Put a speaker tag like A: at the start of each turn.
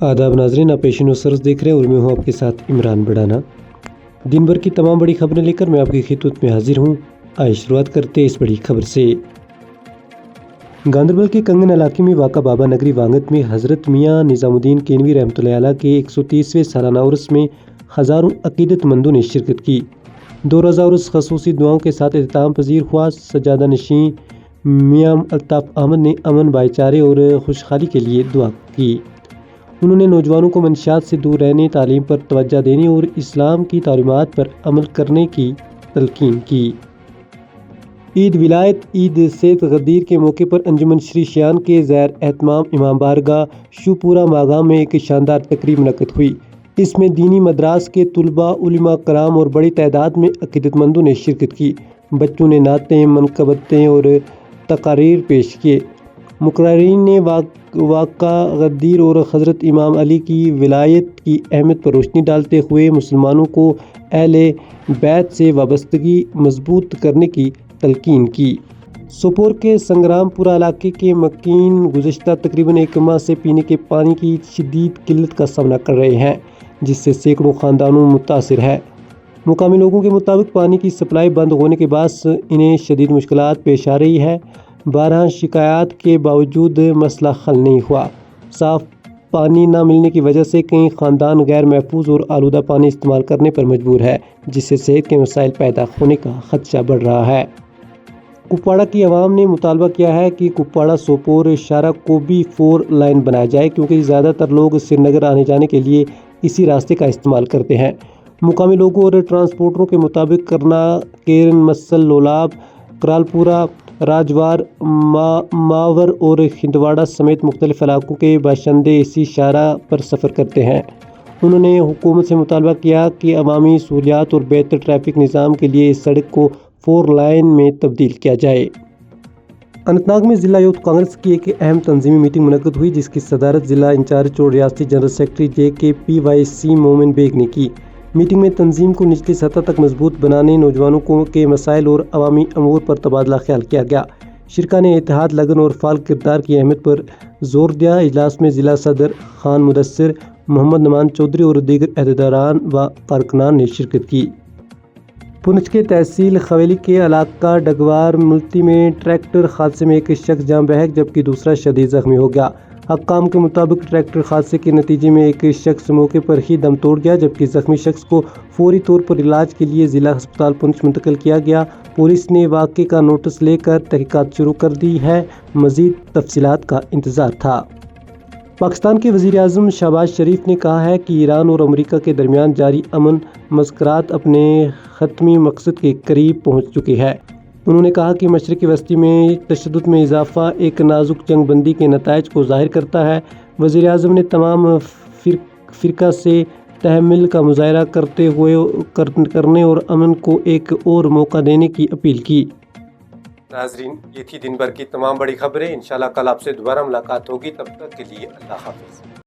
A: आदाब नाजरीन, आप पेश नज़र देख रहे हैं और मैं हूँ आपके साथ इमरान बड़ाना। दिन भर की तमाम बड़ी खबरें लेकर मैं आपकी खिदमत में हाजिर हूँ। आइए शुरुआत करते हैं इस बड़ी खबर से। गांदरबल के कंगन इलाके में वाक़ा बाबा नगरी वांगत में हज़रत मियाँ निज़ामुद्दीन केनवी रहमतुल्लाह अलैह के 130वें सालाना उर्स में हज़ारों अक़ीदतमंदों ने शिरकत की। दो रोज़ा उर्स ख़ुसूसी दुआओं के साथ इख्तिताम पजीर हुआ। सज्जादा नशीं मियाँ अल्ताफ़ अहमद ने अमन, भाईचारे और खुशहाली के लिए दुआ की। उन्होंने नौजवानों को मंशियात से दूर रहने, तालीम पर तवज्जो देने और इस्लाम की तालीमात पर अमल करने की तलकीन की। ईद विलायत ईद सैयद गदीर के मौके पर अंजुमन श्री शियान के ज़ैर एहतमाम इमाम बारगाह शुपुरा मागाम में एक शानदार तकरीब मुनक़्क़द हुई। इसमें दीनी मदरास के तुलबा, उलमा कराम और बड़ी तादाद में अक़ीदतमंदों ने शिरकत की। बच्चों ने नातें, मनक़बतें और तक़ारीर पेश किए। मुक़र्रीन ने वाक़ा गदीर और हज़रत इमाम अली की विलायत की अहमियत पर रोशनी डालते हुए मुसलमानों को अहले बैत से वाबस्तगी मजबूत करने की तलकीन की। सोपोर के संग्रामपुरा इलाके के मकीन गुज़श्ता तकरीबन एक माह से पीने के पानी की शदीद किल्लत का सामना कर रहे हैं, जिससे सैकड़ों ख़ानदानों मुतासिर है। मुकामी लोगों के मुताबिक पानी की सप्लाई बंद होने के बाद इन्हें शदीद मुश्किलात पेश आ रही है। 12 शिकायत के बावजूद मसला हल नहीं हुआ। साफ़ पानी न मिलने की वजह से कई ख़ानदान गैर महफूज और आलूदा पानी इस्तेमाल करने पर मजबूर है, जिससे सेहत के मसाइल पैदा होने का खदशा बढ़ रहा है। कुपवाड़ा की आवाम ने मुतालबा किया है कि कुपवाड़ा सोपोर शाहरा को भी 4 लाइन बनाया जाए, क्योंकि ज़्यादातर लोग श्रीनगर आने जाने के लिए इसी रास्ते का इस्तेमाल करते हैं। मुकामी लोगों और ट्रांसपोर्टरों के मुताबिक करना, केरन, मसल, लोलाब, करालपुरा, राजवार, मावर और खिंदवाड़ा समेत मुख्तलिफ इलाकों के बाशिंदे इसी शाहरा पर सफ़र करते हैं। उन्होंने हुकूमत से मुतालबा किया कि अवामी सहूलियात और बेहतर ट्रैफिक निज़ाम के लिए इस सड़क को 4 लाइन में तब्दील किया जाए। अनंतनाग में ज़िला यूथ कांग्रेस की एक अहम तंजीमी मीटिंग मुनक़्क़द हुई, जिसकी सदारत ज़िला इंचार्ज और रियासती जनरल सेक्रेटरी JKPYC मोमिन बेग ने की। मीटिंग में तंजीम को निचली सतह तक मजबूत बनाने, नौजवानों के मसाइल और अवामी अमूर पर तबादला ख्याल किया गया। शिरका ने इत्तेहाद, लगन और फाल किरदार की अहमियत पर जोर दिया। इजलास में ज़िला सदर खान मुदस्सिर, मोहम्मद नमान चौधरी और दीगर अहदेदारान व कारकुनान ने शिरकत की। पुंछ के तहसील खवेली के इलाका डगवार मुल्ती में ट्रैक्टर हादसे में एक शख्स जान बहक जबकि दूसरा शदीद जख्मी हो गया। हक्काम के मुताबिक ट्रैक्टर हादसे के नतीजे में एक शख्स मौके पर ही दम तोड़ गया, जबकि जख्मी शख्स को फौरी तौर पर इलाज के लिए ज़िला अस्पताल पुंछ मुंतकिल किया गया। पुलिस ने वाक़े का नोटिस लेकर तहकीकात शुरू कर दी है। मज़ीद तफसीलात का इंतज़ार था। पाकिस्तान के वज़ीर आज़म शहबाज शरीफ ने कहा है कि ईरान और अमेरिका के दरमियान जारी अमन मज़ाकरात अपने ख़त्मी मकसद के करीब पहुँच चुके हैं। उन्होंने कहा कि मशरिक़ी वस्ती में तशद्दुद में इजाफ़ा एक नाजुक जंग बंदी के नताइज को ज़ाहिर करता है। वज़ीर आज़म ने तमाम फ़िरका से तहम्मुल का मुज़ाहरा करने और अमन को एक और मौका देने की अपील की। नाज़रीन, ये थी दिन भर की तमाम बड़ी खबरें। इंशाल्लाह कल आपसे दोबारा मुलाकात होगी। तब तक के लिए अल्लाह हाफ़िज़।